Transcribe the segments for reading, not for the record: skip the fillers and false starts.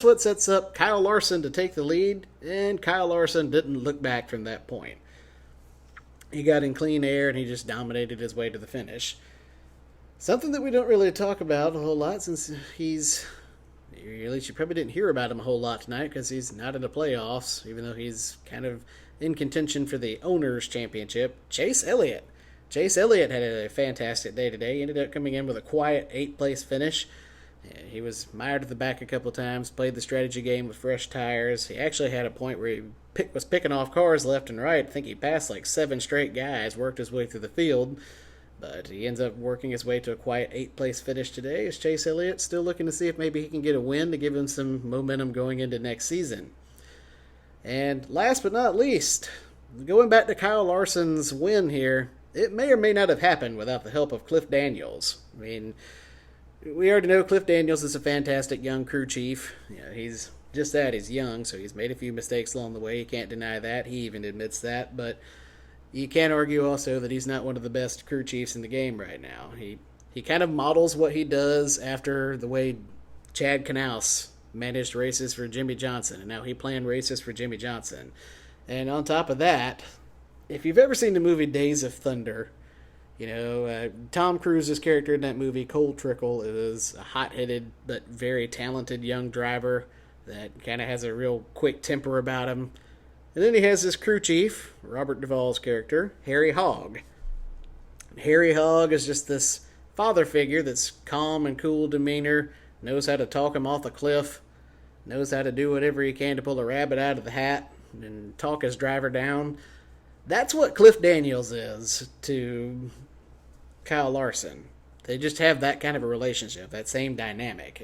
what sets up Kyle Larson to take the lead, and Kyle Larson didn't look back from that point. He got in clean air and he just dominated his way to the finish. Something that we don't really talk about a whole lot since he's, at least you probably didn't hear about him a whole lot tonight because he's not in the playoffs, even though he's kind of in contention for the Owners' Championship. Chase Elliott. Chase Elliott had a fantastic day today. He ended up coming in with a quiet 8th-place finish. He was mired at the back a couple times, played the strategy game with fresh tires. He actually had a point where he was picking off cars left and right. I think he passed like 7 straight guys, worked his way through the field. But he ends up working his way to a quiet 8th-place finish today as Chase Elliott still looking to see if maybe he can get a win to give him some momentum going into next season. And last but not least, going back to Kyle Larson's win here, it may or may not have happened without the help of Cliff Daniels. I mean, we already know Cliff Daniels is a fantastic young crew chief. He's just that. He's young, so he's made a few mistakes along the way. You can't deny that. He even admits that. But you can't argue also that he's not one of the best crew chiefs in the game right now. He kind of models what he does after the way Chad Knaus managed races for Jimmy Johnson, and now he planned races for Jimmy Johnson. And on top of that, if you've ever seen the movie Days of Thunder, Tom Cruise's character in that movie, Cole Trickle, is a hot-headed but very talented young driver that kind of has a real quick temper about him. And then he has this crew chief, Robert Duvall's character, Harry Hogg. Harry Hogg is just this father figure that's calm and cool demeanor, knows how to talk him off the cliff, knows how to do whatever he can to pull a rabbit out of the hat and talk his driver down. That's what Cliff Daniels is to Kyle Larson. They just have that kind of a relationship, that same dynamic.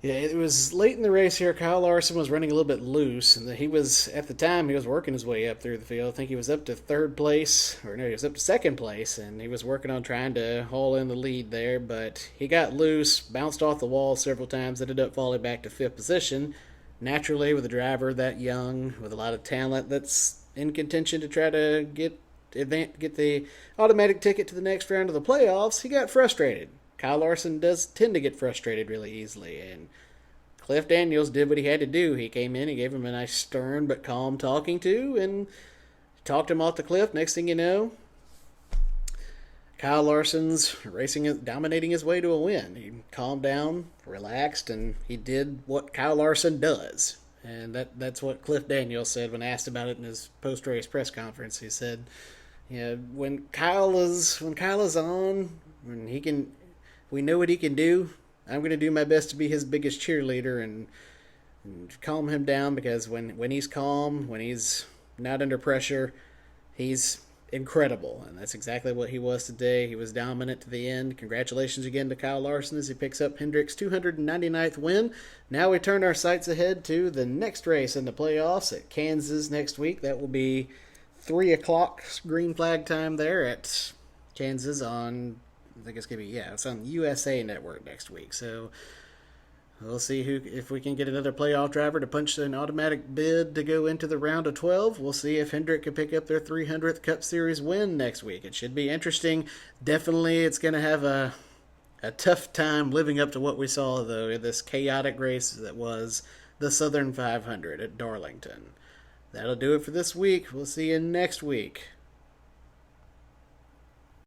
It was late in the race here. Kyle Larson was running a little bit loose, and he was, at the time, he was working his way up through the field. I think he was up to 3rd place, or no, he was up to 2nd place, and he was working on trying to haul in the lead there, but he got loose, bounced off the wall several times, ended up falling back to 5th position. Naturally, with a driver that young, with a lot of talent that's in contention to try to get the automatic ticket to the next round of the playoffs, he got frustrated. Kyle Larson does tend to get frustrated really easily, and Cliff Daniels did what he had to do. He came in, he gave him a nice stern but calm talking to, and talked him off the cliff. Next thing you know, Kyle Larson's dominating his way to a win. He calmed down, relaxed, and he did what Kyle Larson does. And that's what Cliff Daniels said when asked about it in his post-race press conference. He said, when Kyle is on, we know what he can do. I'm going to do my best to be his biggest cheerleader and calm him down, because when he's calm, when he's not under pressure, he's incredible. And that's exactly what he was today. He was dominant to the end. Congratulations again to Kyle Larson as he picks up Hendrick's 299th win. Now we turn our sights ahead to the next race in the playoffs at Kansas next week. That will be 3 o'clock green flag time there at Kansas on, I think it's going to be, it's on USA Network next week. So we'll see if we can get another playoff driver to punch an automatic bid to go into the round of 12. We'll see if Hendrick can pick up their 300th Cup Series win next week. It should be interesting. Definitely it's going to have a tough time living up to what we saw, though, in this chaotic race that was the Southern 500 at Darlington. That'll do it for this week. We'll see you next week